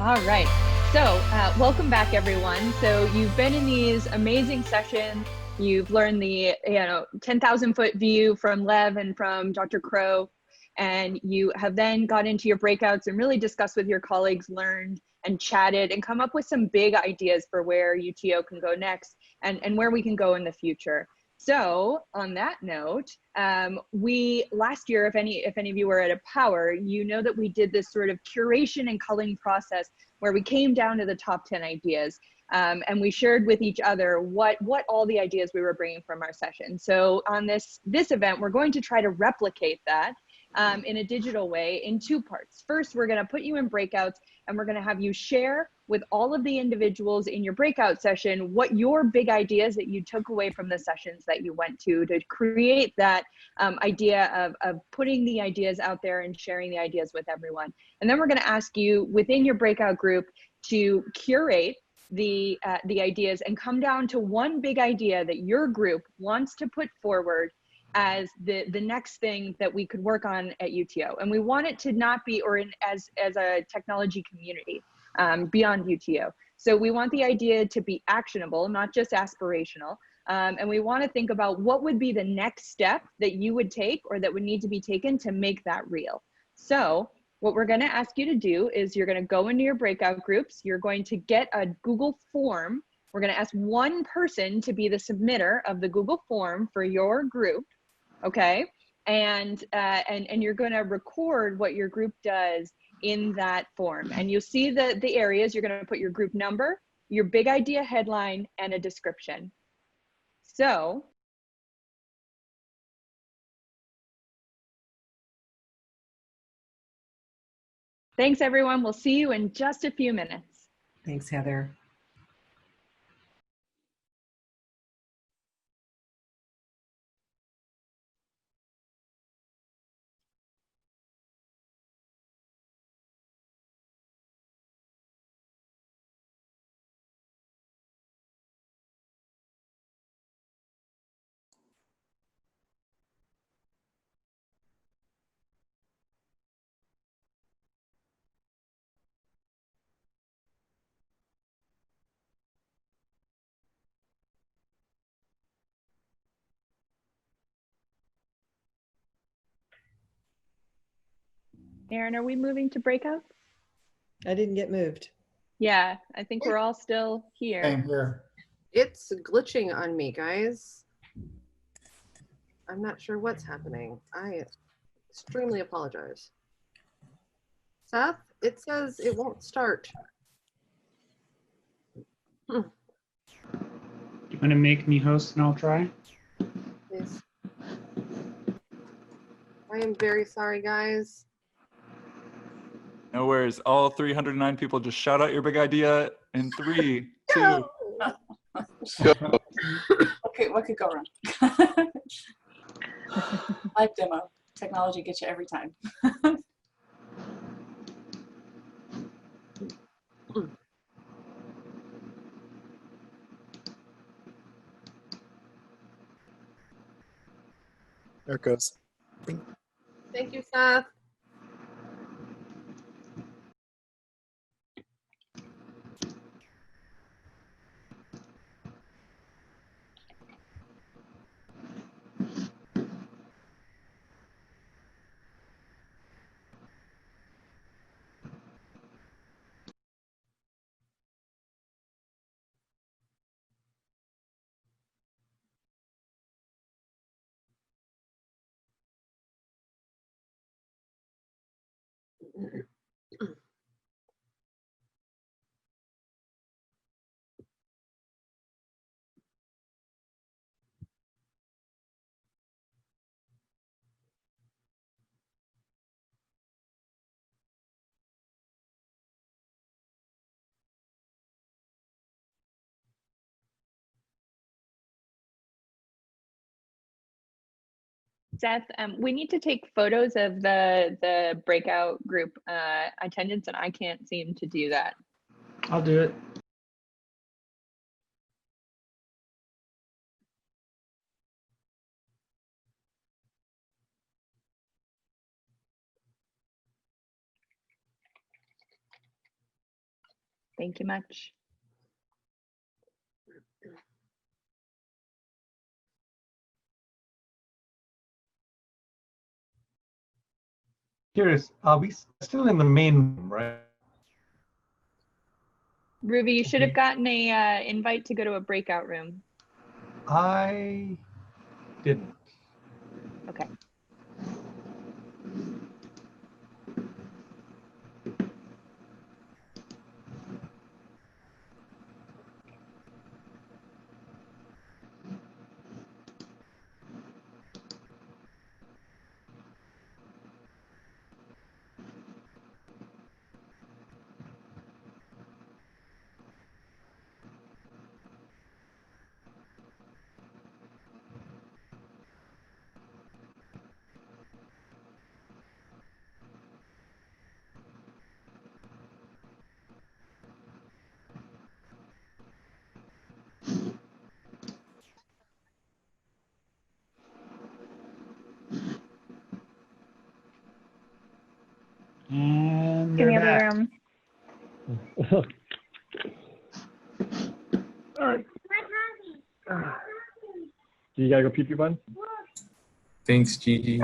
All right. So, welcome back, everyone. So, you've been in these amazing sessions. You've learned the 10,000-foot view from Lev and from Dr. Crow, and you have then got into your breakouts and really discussed with your colleagues, learned and chatted, and come up with some big ideas for where UTO can go next and where we can go in the future. So on that note, we last year, if any of you were at a Power, you know that we did this sort of curation and culling process where we came down to the top 10 ideas, and we shared with each other what all the ideas we were bringing from our session. So on this event, we're going to try to replicate that in a digital way in two parts. First, we're going to put you in breakouts, and we're going to have you share with all of the individuals in your breakout session what your big ideas that you took away from the sessions that you went to create that idea of putting the ideas out there and sharing the ideas with everyone. And then we're going to ask you within your breakout group to curate the ideas and come down to one big idea that your group wants to put forward as the next thing that we could work on at UTO. And we want it to not be, or as a technology community beyond UTO. So we want the idea to be actionable, not just aspirational. And we want to think about what would be the next step that you would take or that would need to be taken to make that real. So what we're going to ask you to do is you're going to go into your breakout groups. You're going to get a Google form. We're going to ask one person to be the submitter of the Google form for your group. Okay. And you're going to record what your group does in that form. And you'll see the areas. You're going to put your group number, your big idea headline, and a description. So thanks, everyone. We'll see you in just a few minutes. Thanks, Heather. Erin, are we moving to breakout? I didn't get moved. Yeah, I think we're all still here. Same here. It's glitching on me, guys. I'm not sure what's happening. I extremely apologize. Seth, it says it won't start. You want to make me host and I'll try? Please. I am very sorry, guys. No worries. All 309 people just shout out your big idea in 3, 2. Okay, what could go wrong? Live demo. Technology gets you every time. There it goes. Thank you, Seth. Seth, we need to take photos of the breakout group attendance, and I can't seem to do that. I'll do it. Thank you much. Curious, are we still in the main room, right? Ruby, you should have Okay. gotten a invite to go to a breakout room. I didn't. Okay. And Give they're me other back. room. All right. Do you gotta go pee-pee, bud? Thanks, Gigi.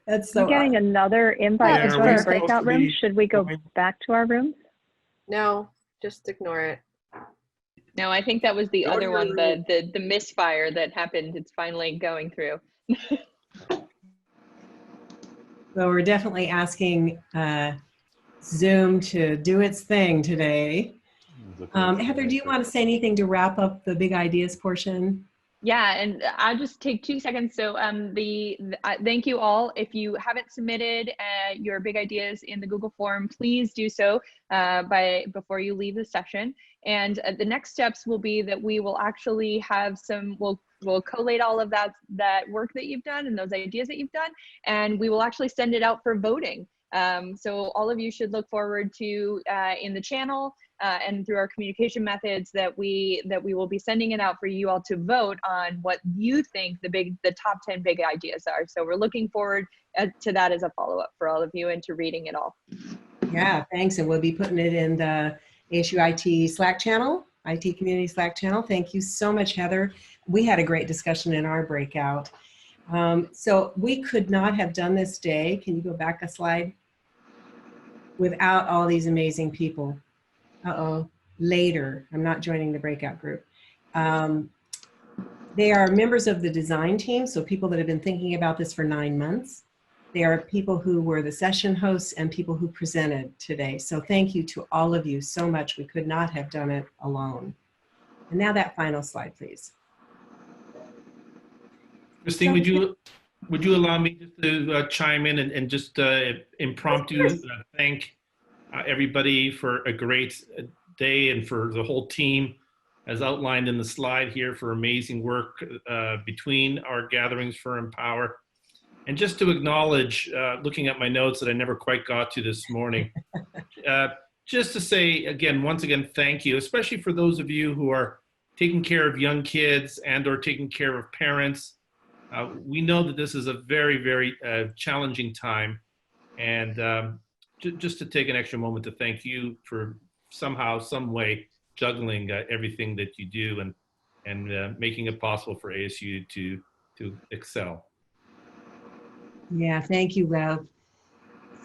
That's We're so. getting another invite Yeah, to are go we to supposed breakout to rooms. be Should we go going- back to our rooms? No, just ignore it. No, I think that was the Go other to one, your the misfire that happened. It's finally going through. So we're definitely asking Zoom to do its thing today. Heather, do you want to say anything to wrap up the big ideas portion? Yeah, and I'll just take 2 seconds. So thank you all. If you haven't submitted your big ideas in the Google form, please do so before you leave the session. And the next steps will be that we will actually have we'll collate all of that work that you've done and those ideas that you've done, and we will actually send it out for voting. So all of you should look forward to in the channel and through our communication methods that we will be sending it out for you all to vote on what you think the top 10 big ideas are. So we're looking forward to that as a follow-up for all of you and to reading it all. Yeah, thanks. And we'll be putting it in the ASU IT Slack channel, IT Community Slack channel. Thank you so much, Heather. We had a great discussion in our breakout. So we could not have done this day. Can you go back a slide? Without all these amazing people. Uh-oh, later. I'm not joining the breakout group. They are members of the design team, so people that have been thinking about this for 9 months. They are people who were the session hosts and people who presented today. So thank you to all of you so much. We could not have done it alone. And now that final slide, please. Christine, would you allow me just to chime in and just impromptu thank everybody for a great day and for the whole team as outlined in the slide here for amazing work between our gatherings for Empower. And just to acknowledge, looking at my notes that I never quite got to this morning, just to say again, once again, thank you, especially for those of you who are taking care of young kids and or taking care of parents. We know that this is a very, very challenging time. And just to take an extra moment to thank you for somehow, some way, juggling everything that you do and making it possible for ASU to excel. Yeah, thank you, Rev.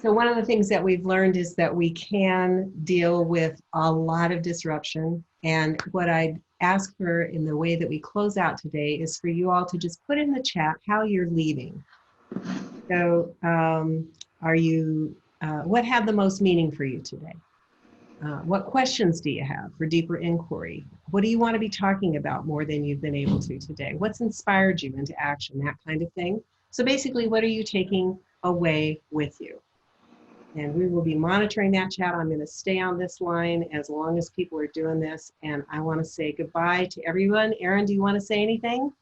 So one of the things that we've learned is that we can deal with a lot of disruption. And what I'd ask for in the way that we close out today is for you all to just put in the chat how you're leaving. So what had the most meaning for you today? What questions do you have for deeper inquiry? What do you want to be talking about more than you've been able to today? What's inspired you into action, that kind of thing? So basically, what are you taking away with you? And we will be monitoring that chat. I'm going to stay on this line as long as people are doing this. And I want to say goodbye to everyone. Erin, do you want to say anything?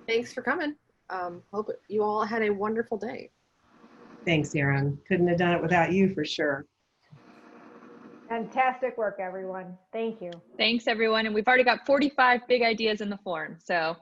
Thanks for coming. Hope you all had a wonderful day. Thanks, Erin. Couldn't have done it without you for sure. Fantastic work, everyone. Thank you. Thanks, everyone. And we've already got 45 big ideas in the form. So